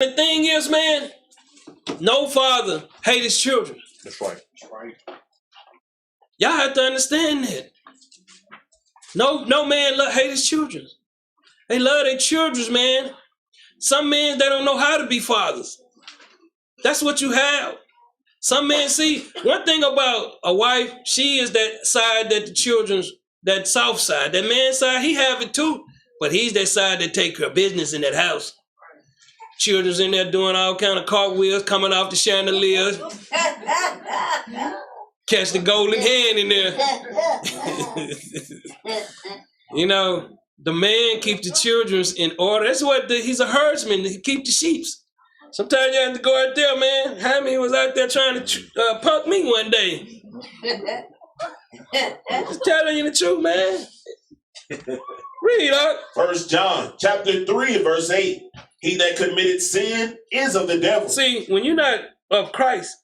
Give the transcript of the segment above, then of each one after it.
The thing is, man, no father hate his children. That's right. That's right. Y'all have to understand that. No man hate his children. They love their children, man. Some men, they don't know how to be fathers. That's what you have. Some men, see, one thing about a wife, she is that side that the children's, that soft side. That man side, he have it too. But he's that side that take care of business in that house. Children's in there doing all kind of cartwheels, coming off the chandeliers. Catch the golden hand in there. You know, the man keep the children's in order. That's what he's a herdsman. He keep the sheeps. Sometimes you have to go out there, man. Jaime was out there trying to punk me one day. Just telling you the truth, man. Read, Art. 1 John chapter 3 and verse 8. He that committed sin is of the devil. See, when you're not of Christ,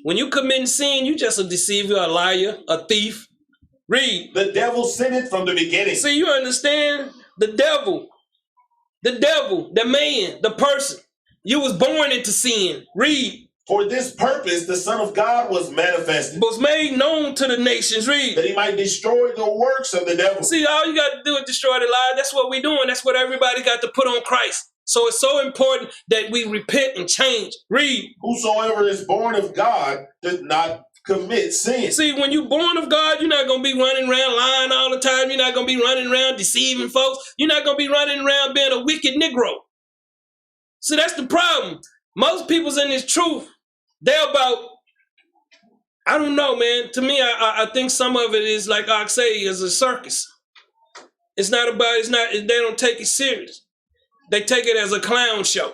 when you commit sin, you just a deceiver, a liar, a thief. Read. The devil sinned from the beginning. See, you understand? The devil, the man, the person. You was born into sin. Read. For this purpose, the Son of God was manifested. Was made known to the nations. Read. That he might destroy the works of the devil. See, all you got to do is destroy the lie. That's what we're doing. That's what everybody got to put on Christ. So it's so important that we repent and change. Read. Whosoever is born of God does not commit sin. See, when you're born of God, you're not going to be running around lying all the time. You're not going to be running around deceiving folks. You're not going to be running around being a wicked Negro. See, that's the problem. Most people's in this truth. They're about, I don't know, man. To me, I think some of it is like I say, is a circus. They don't take it serious. They take it as a clown show.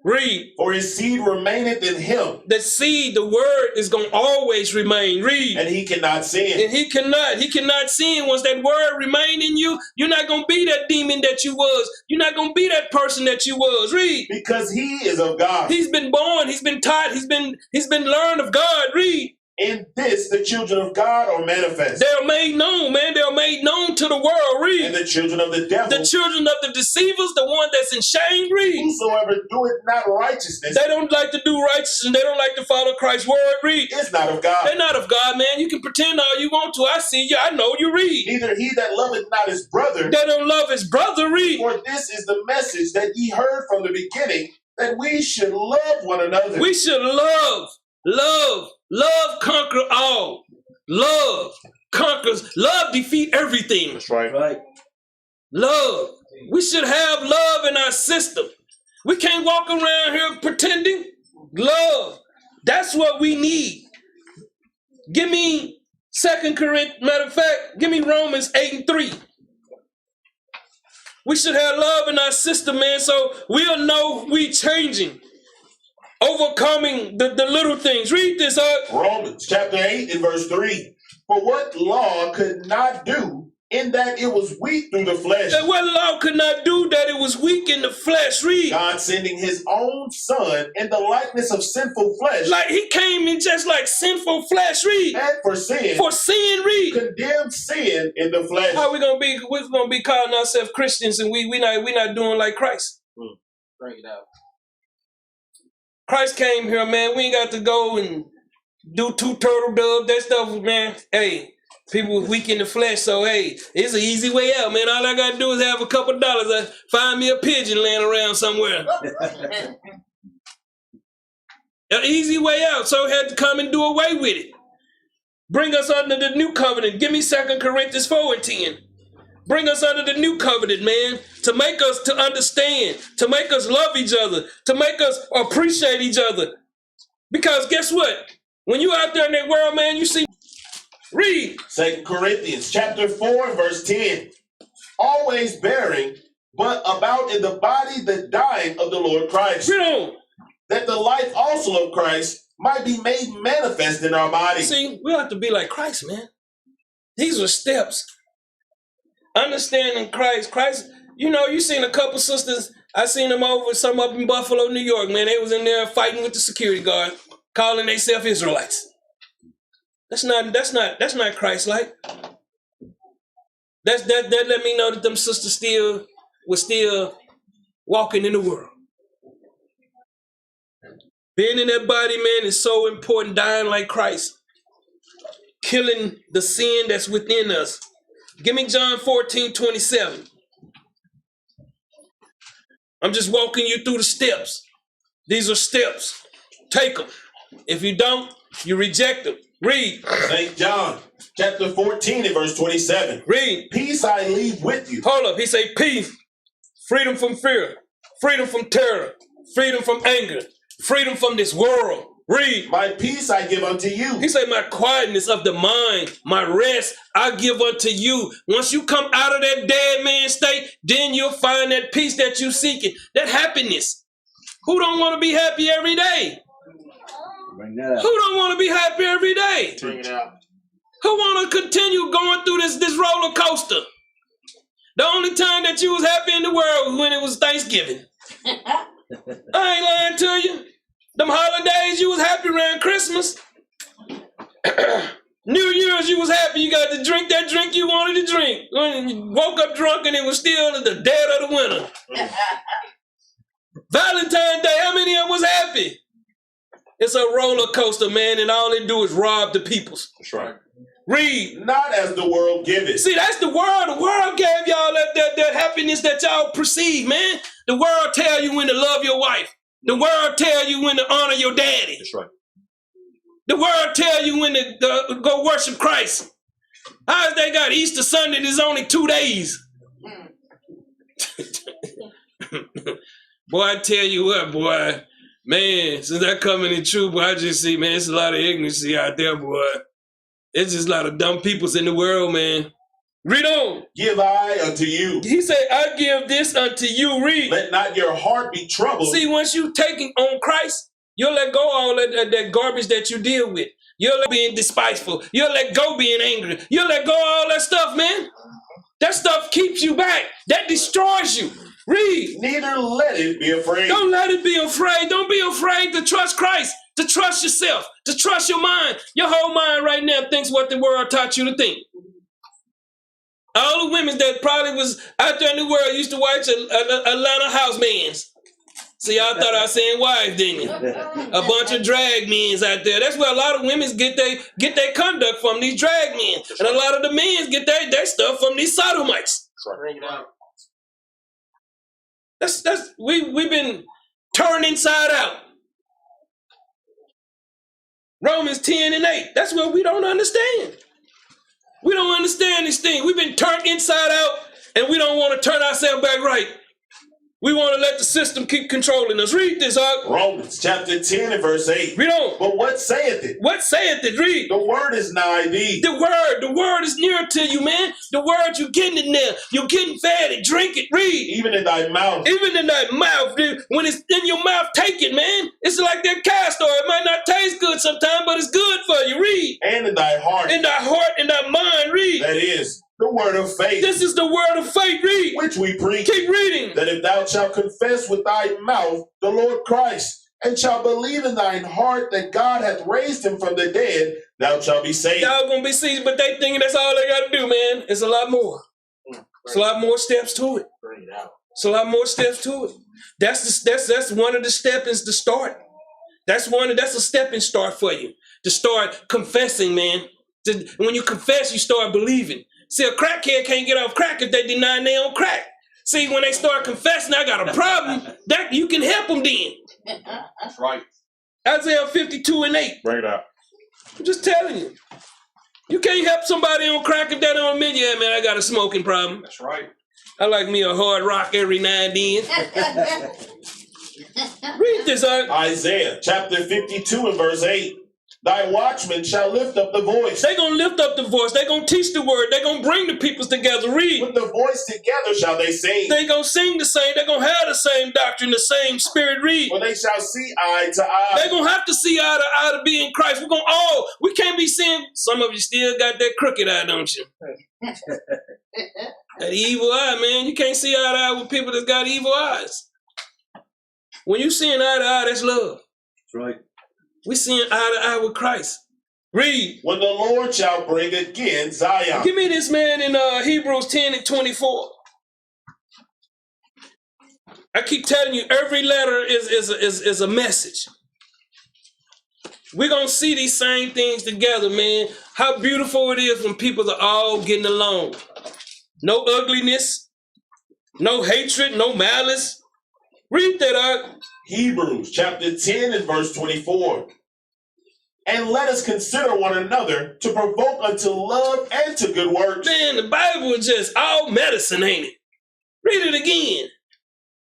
Read. For his seed remaineth in him. The seed, the word is going to always remain. Read. And he cannot sin. And he cannot sin. Once that word remain in you, you're not going to be that demon that you was. You're not going to be that person that you was. Read. Because he is of God. He's been born. He's been taught. He's been learned of God. Read. In this, the children of God are manifest. They're made known, man. They're made known to the world. Read. And the children of the devil. The children of the deceivers, the one that's in shame. Read. Whosoever doeth not righteousness. They don't like to do righteousness. They don't like to follow Christ's word. Read. It's not of God. They're not of God, man. You can pretend all you want to. I see you. I know you. Read. Neither he that loveth not his brother. They don't love his brother. Read. For this is the message that ye heard from the beginning, that we should love one another. We should love. Love conquer all. Love conquers. Love defeat everything. That's right. Love. We should have love in our system. We can't walk around here pretending. Love. That's what we need. Give me 2 Corinthians. Matter of fact, give me Romans 8:3. We should have love in our system, man, so we'll know we changing. Overcoming the little things. Read this, Romans chapter 8 and verse 3. For what law could not do, in that it was weak through the flesh. That what law could not do, that it was weak in the flesh. Read. God sending his own son in the likeness of sinful flesh. Like he came in just like sinful flesh. Read. And for sin. For sin, read. Condemned sin in the flesh. How we gonna be? We're gonna be calling ourselves Christians and we not doing like Christ. Bring it out. Christ came here, man. We ain't got to go and do 2 turtle doves. That stuff, man. Hey, people was weak in the flesh, so hey, it's an easy way out, man. All I gotta do is have a couple dollars. I find me a pigeon laying around somewhere. An easy way out. So he had to come and do away with it. Bring us under the new covenant. Give me 2 Corinthians 4 and 10. Bring us under the new covenant, man, to make us to understand, to make us love each other, to make us appreciate each other. Because guess what? When you out there in that world, man, you see, read. 2 Corinthians chapter 4 verse 10. Always bearing, but about in the body the dying of the Lord Christ. Read on. That the life also of Christ might be made manifest in our body. See, we have to be like Christ, man. These are steps. Understanding Christ. Christ, you know, you seen a couple sisters. I seen them over some up in Buffalo, New York, man. They was in there fighting with the security guard, calling themselves Israelites. That's not Christ-like. That let me know that them sisters were still walking in the world. Being in that body, man, is so important. Dying like Christ. Killing the sin that's within us. Give me John 14:27. I'm just walking you through the steps. These are steps. Take them. If you don't, you reject them. Read. St. John, chapter 14 and verse 27. Read. Peace I leave with you. Hold up. He say peace. Freedom from fear. Freedom from terror. Freedom from anger. Freedom from this world. Read. My peace I give unto you. He said, my quietness of the mind, my rest, I give unto you. Once you come out of that dead man state, then you'll find that peace that you're seeking, that happiness. Who don't want to be happy every day? Bring that up. Who don't want to be happy every day? Bring it out. Who want to continue going through this roller coaster? The only time that you was happy in the world was when it was Thanksgiving. I ain't lying to you. Them holidays, you was happy around Christmas. New Year's, you was happy. You got to drink that drink you wanted to drink. When you woke up drunk and it was still in the dead of the winter. Valentine's Day, how many of them was happy? It's a roller coaster, man, and all they do is rob the peoples. That's right. Read. Not as the world giveth. See, that's the world. The world gave y'all that happiness that y'all perceive, man. The world tell you when to love your wife. The world tell you when to honor your daddy. That's right. The world tell you when to go worship Christ. How's they got Easter Sunday? There's only 2 days. Boy, I tell you what, boy. Man, since that coming in true, boy, I just see, man, it's a lot of ignorancy out there, boy. It's just a lot of dumb peoples in the world, man. Read on. Give I unto you. He said, I give this unto you. Read. Let not your heart be troubled. See, once you taking on Christ, you'll let go all that garbage that you deal with. You'll let being despiteful. You'll let go being angry. You'll let go all that stuff, man. That stuff keeps you back. That destroys you. Read. Neither let it be afraid. Don't let it be afraid. Don't be afraid to trust Christ, to trust yourself, to trust your mind. Your whole mind right now thinks what the world taught you to think. All the women that probably was out there in the world used to watch Atlanta housemans. See, y'all thought I was saying wives, didn't you? A bunch of drag men out there. That's where a lot of women get their conduct from, these drag men. And a lot of the men get their stuff from these sodomites. We've been turned inside out. Romans 10:8. That's what we don't understand. We don't understand these things. We've been turned inside out, and we don't want to turn ourselves back right. We want to let the system keep controlling us. Read this, Romans chapter 10 and verse 8. Read on. But what saith it? What saith it? Read. The word is nigh thee. The word is near to you, man. The word, you're getting it now. You're getting fed it. Drink it. Read. Even in thy mouth. Even in thy mouth. Dude. When it's in your mouth, take it, man. It's like that castor. It might not taste good sometimes, but it's good for you. Read. And in thy heart. In thy heart, in thy mind. Read. That is the word of faith. This is the word of faith. Read. Which we preach. Keep reading. That if thou shalt confess with thy mouth the Lord Christ, and shalt believe in thine heart that God hath raised him from the dead, thou shalt be saved. Y'all gonna be saved, but they thinking that's all they gotta do, man. It's a lot more. It's a lot more steps to it. It's a lot more steps to it. That's one of the steps to start. That's a stepping start for you. To start confessing, man. When you confess, you start believing. See, a crackhead can't get off crack if they deny they own crack. See, when they start confessing, I got a problem, that you can help them then. That's right. Isaiah 52:8. Bring it out. I'm just telling you. You can't help somebody on crack if they don't admit, yeah, man, I got a smoking problem. That's right. I like me a hard rock every now and then. Read this, Isaiah chapter 52 and verse 8. Thy watchmen shall lift up the voice. They're going to lift up the voice. They're going to teach the word. They're going to bring the peoples together. Read. With the voice together shall they sing. They're going to sing the same. They're going to have the same doctrine, the same spirit. Read. For they shall see eye to eye. They're going to have to see eye to eye to be in Christ. We can't be seeing, some of you still got that crooked eye, don't you? That evil eye, man. You can't see eye to eye with people that's got evil eyes. When you seeing eye to eye, that's love. That's right. We seeing eye to eye with Christ. Read. When the Lord shall bring again Zion. Give me this, man, in Hebrews 10:24. I keep telling you, every letter is a message. we're going to see these same things together, man. How beautiful it is when people are all getting along. No ugliness, no hatred, no malice. Read that out. Hebrews chapter 10 and verse 24. And let us consider one another to provoke unto love and to good works. Man, the Bible is just all medicine, ain't it? Read it again.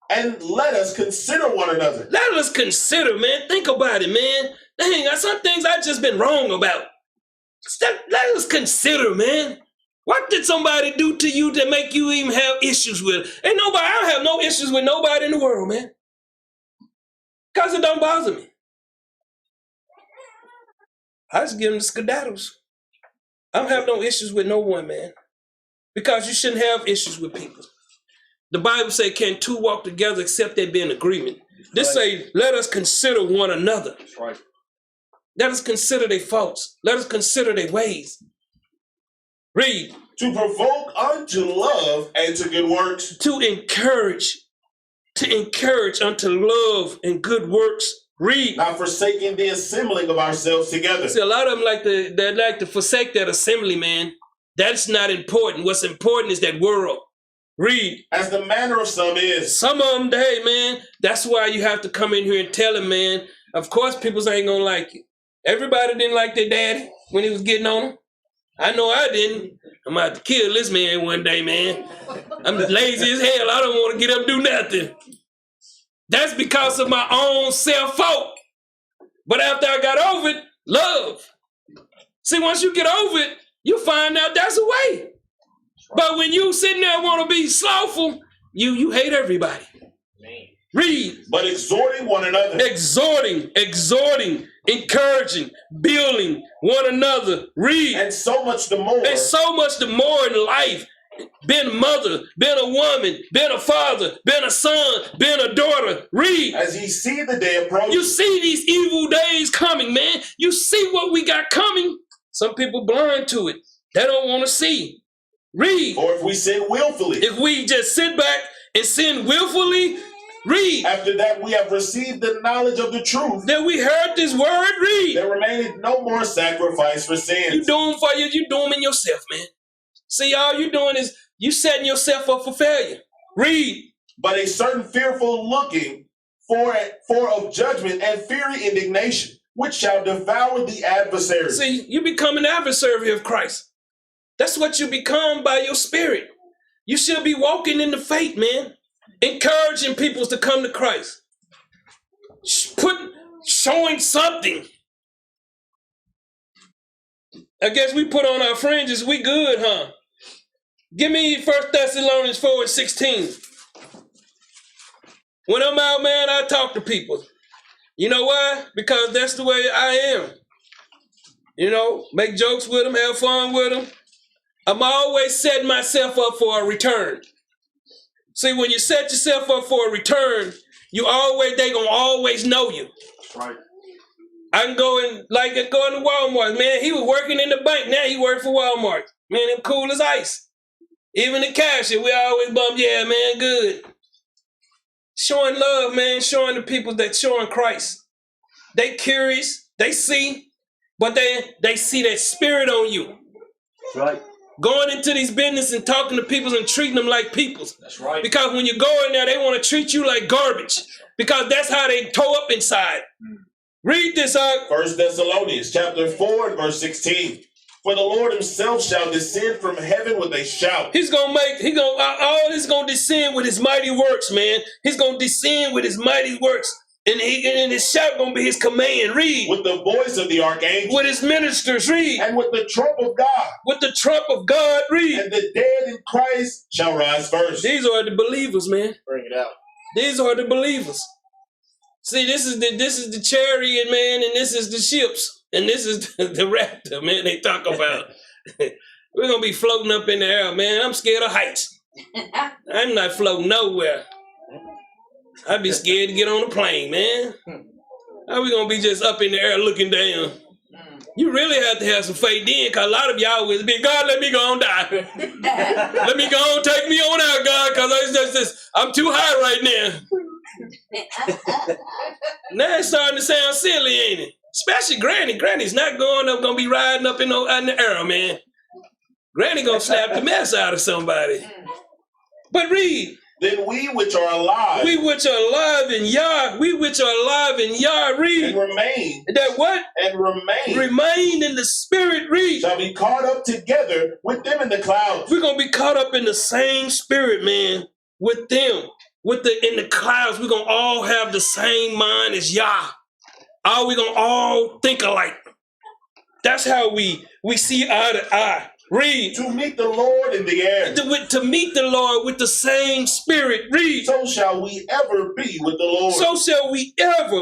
And let us consider one another. Let us consider, man. Think about it, man. Dang, some things I've just been wrong about. Let us consider, man. What did somebody do to you to make you even have issues with it? Ain't nobody, I don't have no issues with nobody in the world, man. Because it don't bother me. I just give them the skedaddles. I don't have no issues with no one, man. Because you shouldn't have issues with people. The Bible say, can two walk together except they be in agreement? This say, let us consider one another. That's right. Let us consider their faults. Let us consider their ways. Read. To provoke unto love and to good works. To encourage unto love and good works. Read. Not forsaking the assembling of ourselves together. See, a lot of them like to forsake that assembly, man. That's not important. What's important is that world. Read. As the manner of some is. Some of them, hey, man, that's why you have to come in here and tell them, man. Of course, people ain't gonna like you. Everybody didn't like their daddy when he was getting on them. I know I didn't. I'm about to kill this man one day, man. I'm lazy as hell. I don't want to get up and do nothing. That's because of my own self-fault. But after I got over it, love. See, once you get over it, you find out that's a way. But when you sitting there want to be slothful, you hate everybody. Read. But exhorting one another. Exhorting, encouraging, building one another. Read. And so much the more. And so much the more in life. Being a mother, being a woman, being a father, being a son, being a daughter. Read. As ye see the day approaching. You see these evil days coming, man. You see what we got coming. Some people blind to it. They don't want to see. Read. Or if we sin willfully. If we just sit back and sin willfully, read. After that we have received the knowledge of the truth. Then we heard this word, read. There remaineth no more sacrifice for sins. You doing for you, you doing yourself, man. See, all you doing is you setting yourself up for failure. Read. But a certain fearful looking for of judgment and fiery indignation, which shall devour the adversary. See, you become an adversary of Christ. That's what you become by your spirit. You should be walking in the faith, man. Encouraging people to come to Christ. Showing something. I guess we put on our fringes, we good, huh? Give me 1 Thessalonians 4:16. When I'm out, man, I talk to people. You know why? Because that's the way I am. You know, make jokes with them, have fun with them. I'm always setting myself up for a return. See, when you set yourself up for a return, they gonna always know you. Right. I can go in to Walmart. Man, he was working in the bank. Now he work for Walmart. Man, him cool as ice. Even the cashier, we always bump, yeah, man, good. Showing love, man, showing the people that showing Christ. They curious, they see, but they see that spirit on you. That's right. Going into these business and talking to people and treating them like people. That's right. Because when you go in there, they want to treat you like garbage. Because that's how they toe up inside. Read this out. 1 Thessalonians chapter 4 and verse 16. For the Lord himself shall descend from heaven with a shout. All this gonna descend with his mighty works, man. He's gonna descend with his mighty works. And his shout gonna be his command. Read. With the voice of the archangel. With his ministers. Read. And with the trump of God. With the trump of God. Read. And the dead in Christ shall rise first. These are the believers, man. Bring it out. These are the believers. See, this is the chariot, man, and this is the ships. And this is the raptor, man, they talk about. We're going to be floating up in the air, man. I'm scared of heights. I'm not floating nowhere. I'd be scared to get on a plane, man. How we going to be just up in the air looking down? You really have to have some faith in, because a lot of y'all will be, God, let me go and die. Let me go and take me on out, God, because I'm too high right now. Now it's starting to sound silly, ain't it? Especially Granny. Granny's not gonna be riding up in the air, man. Granny gonna slap the mess out of somebody. But read. Then we which are alive. We which are alive in Yah. We which are alive in Yah. Read. And remain. That what? And remain. Remain in the spirit. Read. Shall be caught up together with them in the clouds. We're gonna be caught up in the same spirit, man, with them. In the clouds. We're gonna all have the same mind as Yah. We're gonna all think alike. That's how we see eye to eye. Read. To meet the Lord in the air. To meet the Lord with the same spirit. Read. So shall we ever be with the Lord. So shall we ever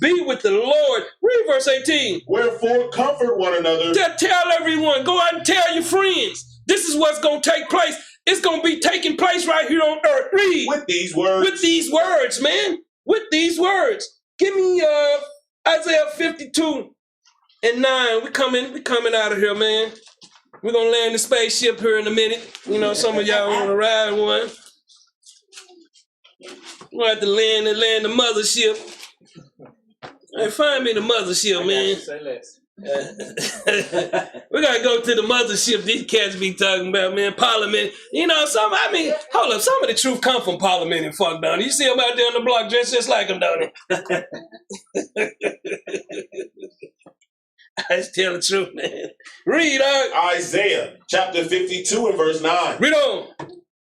be with the Lord. Read verse 18. Wherefore comfort one another. Tell everyone. Go out and tell your friends. This is what's going to take place. It's going to be taking place right here on earth. Read. With these words. With these words, man. With these words. Give me Isaiah 52:9. We coming out of here, man. We're going to land the spaceship here in a minute. You know, some of y'all want to ride one. We'll have to land the mothership. Hey, find me the mothership, man. Say less. We got to go to the mothership these cats be talking about, man. Parliament. You know, some of the truth come from Parliament and fuck, don't it? You see them out there on the block dressed just like them, don't it? I just tell the truth, man. Read out. Isaiah chapter 52 and verse 9. Read on.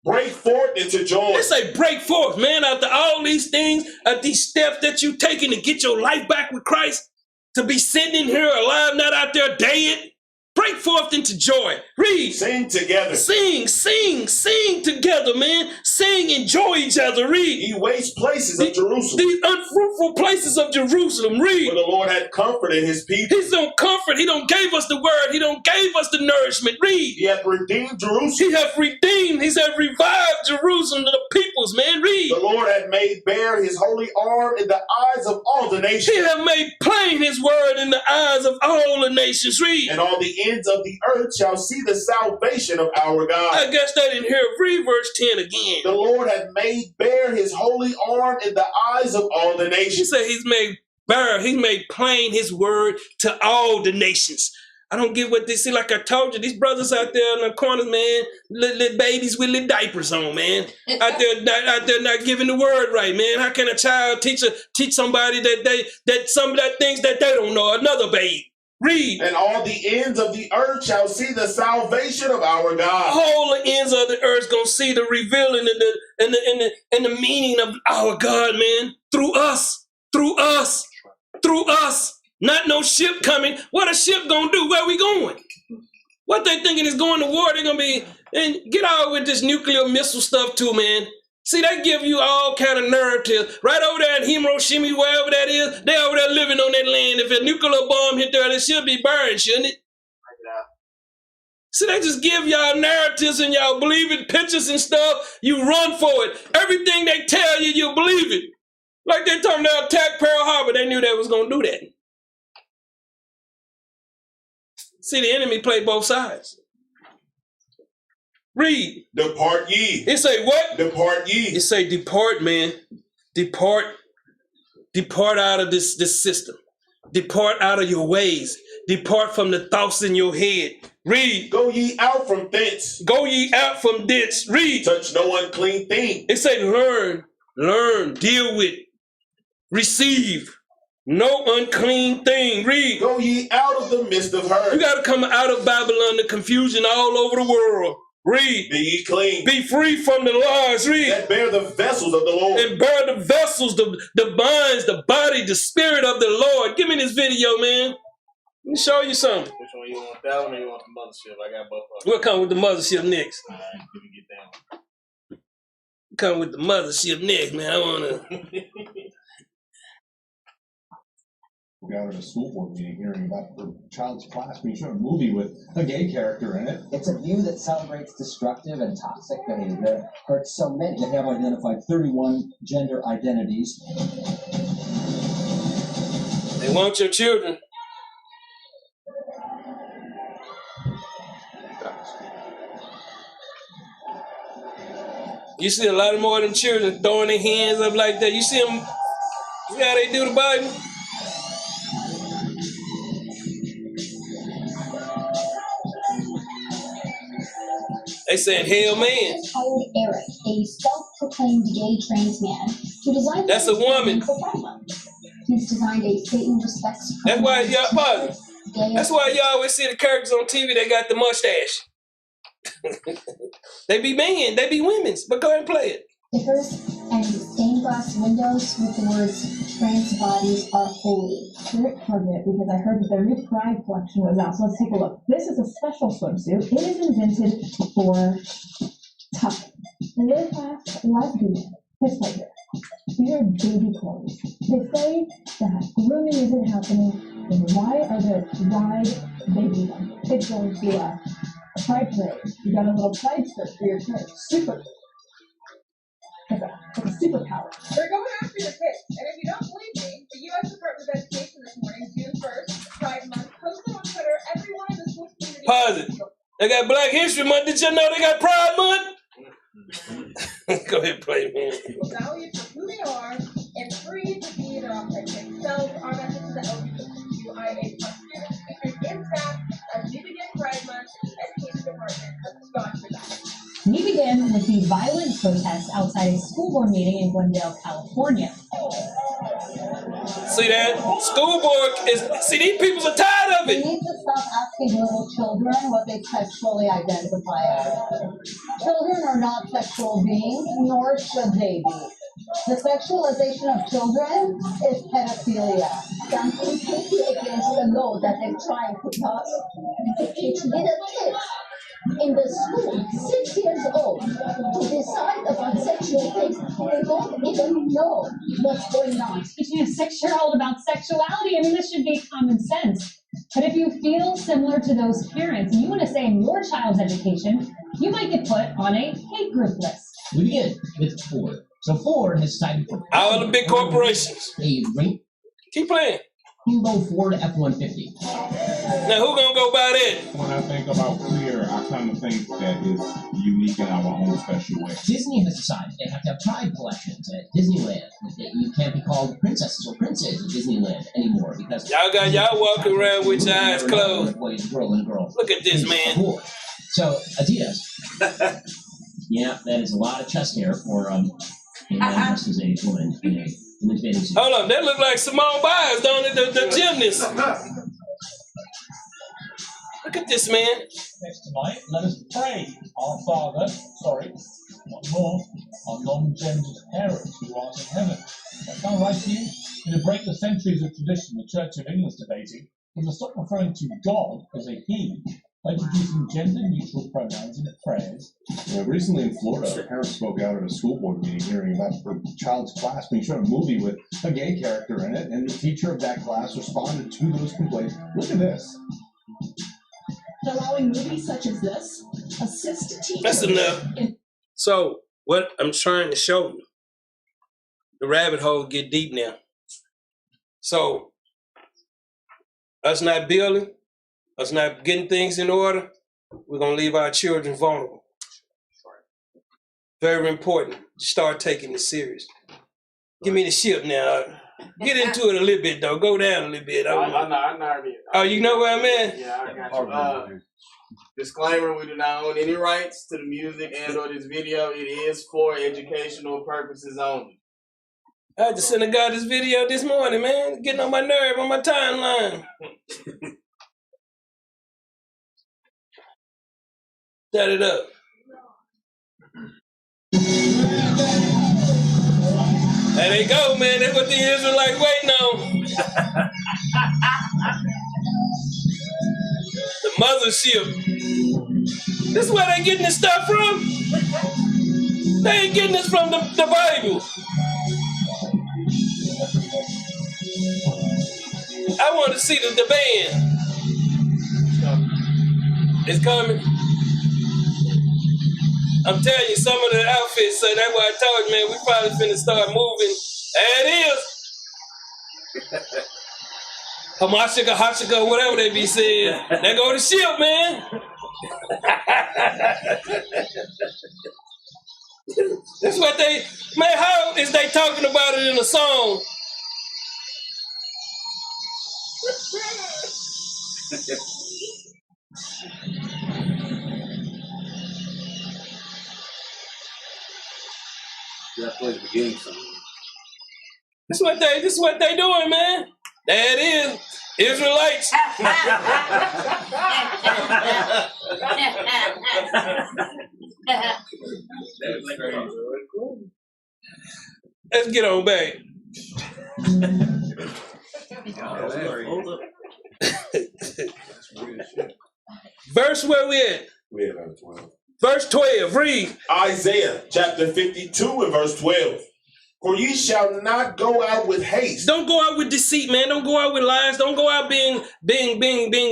Break forth into joy. They say break forth, man. After all these things, these steps that you taking to get your life back with Christ, to be sitting in here alive, not out there dead. Break forth into joy. Read. Sing together. Sing together, man. Sing, enjoy each other. Read. Ye waste places of Jerusalem. These unfruitful places of Jerusalem. Read. For the Lord had comforted his people. He's on comfort. He don't gave us the word. He don't gave us the nourishment. Read. He hath redeemed Jerusalem. He hath redeemed. He hath revived Jerusalem to the peoples, man. Read. The Lord had made bare his holy arm in the eyes of all the nations. He hath made plain his word in the eyes of all the nations. Read. And all the ends of the earth shall see the salvation of our God. I guess they didn't hear. Read verse 10 again. The Lord hath made bare his holy arm in the eyes of all the nations. He said he's made bare, he made plain his word to all the nations. I don't get what they see. Like I told you, these brothers out there in the corners, man, little babies with little diapers on, man. out there not giving the word right, man. How can a child teach somebody that some of that things that they don't know? Another babe. Read. And all the ends of the earth shall see the salvation of our God. All the ends of the earth gonna see the revealing and the meaning of our God, man. Through us. Not no ship coming. What a ship gonna do? Where we going? What they thinking is going to war? They're gonna be and get out with this nuclear missile stuff too, man. See, they give you all kind of narratives. Right over there in Hiroshima, wherever that is, they over there living on that land. If a nuclear bomb hit there, it should be burned, shouldn't it? See, they just give y'all narratives and y'all believe it, pictures and stuff. You run for it. Everything they tell you, you believe it. Like they told them to attack Pearl Harbor. They knew they was going to do that. See, the enemy played both sides. Read. Depart ye. It say what? Depart ye. It say depart, man. Depart out of this system. Depart out of your ways. Depart from the thoughts in your head. Read. Go ye out from thence. Go ye out from thence. Read. Touch no unclean thing. It say learn, deal with, receive. No unclean thing. Read. Go ye out of the midst of her. You got to come out of Babylon, the confusion all over the world. Read. Be ye clean. Be free from the lies. Read. That bear the vessels of the Lord. And bear the vessels, the minds, the body, the spirit of the Lord. Give me this video, man. Let me show you something. Which one you want, that one or you want the mothership? I got both of them. We'll come with the mothership next. All right, let me get down. Come with the mothership next, man. I want to. We got at a school board meeting hearing about the child's class being shown a movie with a gay character in it. It's a view that celebrates destructive and toxic behavior that hurts so many. They have identified 31 gender identities. They want your children. You see a lot more of them children throwing their hands up like that. You see them, see how they do the Bible? They saying hell man. Hired Eric, a self-proclaimed gay trans man, to design. That's a woman. He's designed a Satan respects. That's why you always see the characters on TV. They got the mustache. They be men, they be women's. But go ahead and play it. Stickers and stained glass windows with the words "trans bodies are holy." Spirit Target, because I heard that their new Pride collection was out. So let's take a look. This is a special swimsuit. It is invented for tough, middle-class lesbians. This right here. These are baby clothes. They say that grooming isn't happening. Then why are there wide baby ones? It's going to a Pride parade. You got a little Pride skirt for your church. Super. It's a superpower. They're going after your kids. And if you don't believe me, the U.S. Department of Education this morning, June 1st, Pride Month, posted on Twitter everyone in the school community. Pause it. They got Black History Month. Did you know they got Pride Month? Go ahead and play, man. People valued for who they are and free to be their authentic selves. Our message to the LGBTQIA+ students, teachers, and staff as we begin Pride Month, Education Department has gone for that. We begin with the violent protests outside a school board meeting in Glendale, California. See that? School board is, see, these people are tired of We it. need to stop asking little children what they sexually identify as. Children are not sexual beings, nor should they be. The sexualization of children is pedophilia, something completely against the law that they're trying to pass. To teach little kids in the school, 6 years old, to decide about sexual things. They don't even know what's going on. Teaching a 6-year-old about sexuality, I mean, this should be common sense. But if you feel similar to those parents and you want to say in your child's education, you might get put on a hate group list. We begin with Ford. So Ford has decided for All the big corporations. a great Keep playing. Rainbow Ford F-150. Now who gonna go buy that? When I think about queer, I kind of think that it's unique in our own special way. Disney has decided they have to have Pride collections at Disneyland. You can't be called princesses or princes at Disneyland anymore because Y'all got y'all walking around with your eyes closed. Boys, girl and girl. Look at this, man. Boy. So Adidas. Yeah, that is a lot of chest hair for a man dressed as a woman in a women's bathing suit. Hold on, that look like Simone Biles, don't it? The gymnast. Look at this, man. Next tonight, let us pray our Father, not more, our non-gendered parents who art in heaven. That sound right to you? To break the centuries of tradition the Church of England's debating, we must stop referring to God as a he by introducing gender-neutral pronouns in prayers. Recently in Florida, a parent spoke out at a school board meeting hearing about her child's class being shown a movie with a gay character in it, and the teacher of that class responded to those complaints. Look at this. Allowing movies such as this assist teachers. That's enough. So what I'm trying to show you, the rabbit hole get deep now. So us not building, us not getting things in order, we're gonna leave our children vulnerable. Very important to start taking this serious. Give me the ship now. Get into it a little bit though. Go down a little bit. I know. Oh, you know where I'm at? Yeah, I got you. Disclaimer, we do not own any rights to the music and or this video. It is for educational purposes only. I had to send a guy this video this morning, man. Getting on my nerve on my timeline. Set it up. There they go, man. That's what the Israelites waiting on. The mothership. This is where they getting this stuff from. They ain't getting this from the Bible. I want to see the band. It's coming. I'm telling you, some of the outfits, so that's why I told you, man, we probably finna start moving. There it is. Hamashika, Hashika, whatever they be saying. There go the ship, man. That's what they, man, how is they talking about it in a song? That place beginning something. This is what they doing, man. There it is. Israelites. Let's get on back. Verse where we at? We at verse 12. Verse 12, read. Isaiah chapter 52 and verse 12. For ye shall not go out with haste. Don't go out with deceit, man. Don't go out with lies. Don't go out being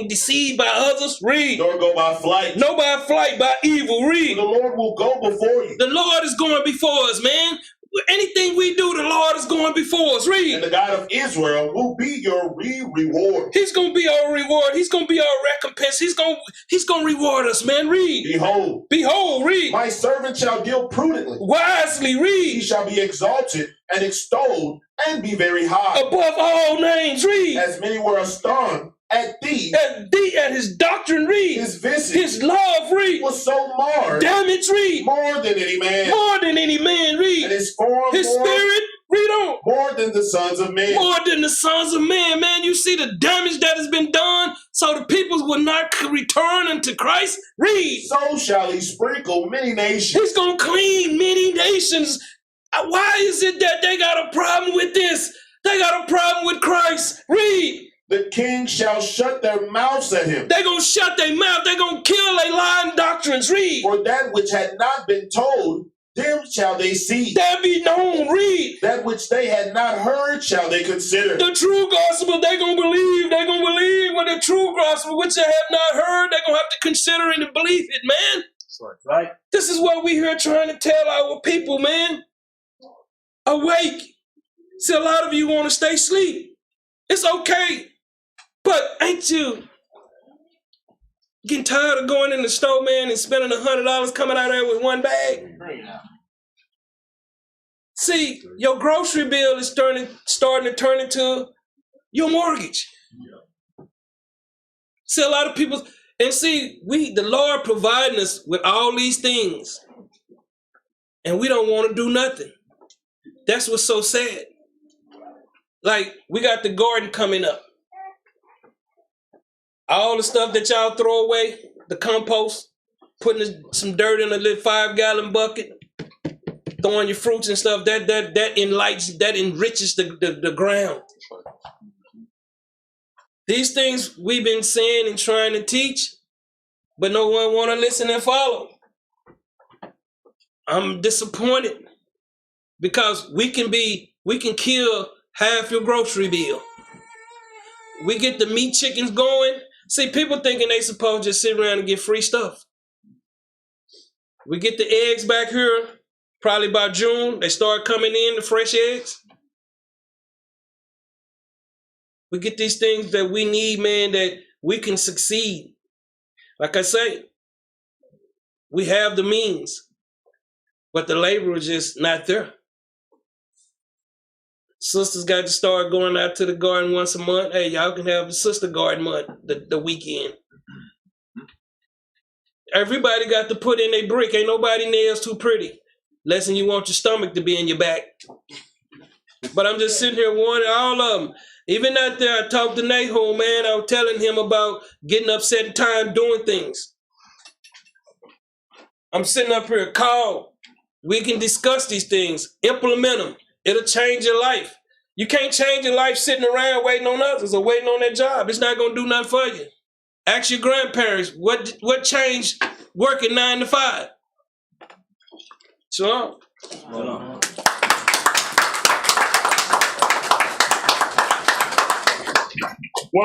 deceived by others. Read. Nor go by flight. No by flight, by evil. Read. For the Lord will go before you. The Lord is going before us, man. Anything we do, the Lord is going before us. Read. And the God of Israel will be your reward. He's going to be our reward. He's going to be our recompense. He's going to reward us, man. Read. Behold, read. My servant shall deal prudently. Wisely, read. He shall be exalted and extolled and be very high. Above all names, read. As many were astonished at thee. At his doctrine, read. His visage. His love, read. Was so marred. Damage, read. More than any man. More than any man, read. And his form. His spirit, read on. More than the sons of men. More than the sons of men, man. You see the damage that has been done so the peoples will not return unto Christ? Read. So shall he sprinkle many nations. He's going to clean many nations. Why is it that they got a problem with this? They got a problem with Christ. Read. The king shall shut their mouths at him. They're going to shut their mouth. They're going to kill their lying doctrines. Read. For that which had not been told, them shall they see. That be known. Read. That which they had not heard shall they consider. The true gospel, they're going to believe. They're going to believe with the true gospel, which they have not heard. They're going to have to consider it and believe it, man. That's right. This is what we here trying to tell our people, man. Awake. See, a lot of you want to stay asleep. It's okay. But ain't you getting tired of going in the store, man, and spending $100 coming out there with one bag? See, your grocery bill is starting to turn into your mortgage. See, a lot of people, and see, the Lord providing us with all these things, and we don't want to do nothing. That's what's so sad. Like, we got the garden coming up. All the stuff that y'all throw away, the compost, putting some dirt in a little 5-gallon bucket, throwing your fruits and stuff, that enriches the ground. These things we've been saying and trying to teach, but no one want to listen and follow. I'm disappointed because we can kill half your grocery bill. We get the meat chickens going. See, people thinking they supposed to just sit around and get free stuff. We get the eggs back here, probably by June. They start coming in, the fresh eggs. We get these things that we need, man, that we can succeed. Like I say, we have the means, but the labor is just not there. Sisters got to start going out to the garden once a month. Hey, y'all can have a sister garden month the weekend. Everybody got to put in their brick. Ain't nobody nails too pretty. Less than you want your stomach to be in your back. But I'm just sitting here warning all of them. Even out there, I talked to Nahum, man. I was telling him about getting upset at time doing things. I'm sitting up here, call. We can discuss these things, implement them. It'll change your life. You can't change your life sitting around waiting on others or waiting on that job. It's not going to do nothing for you. Ask your grandparents, what changed working 9 to 5? Shalom.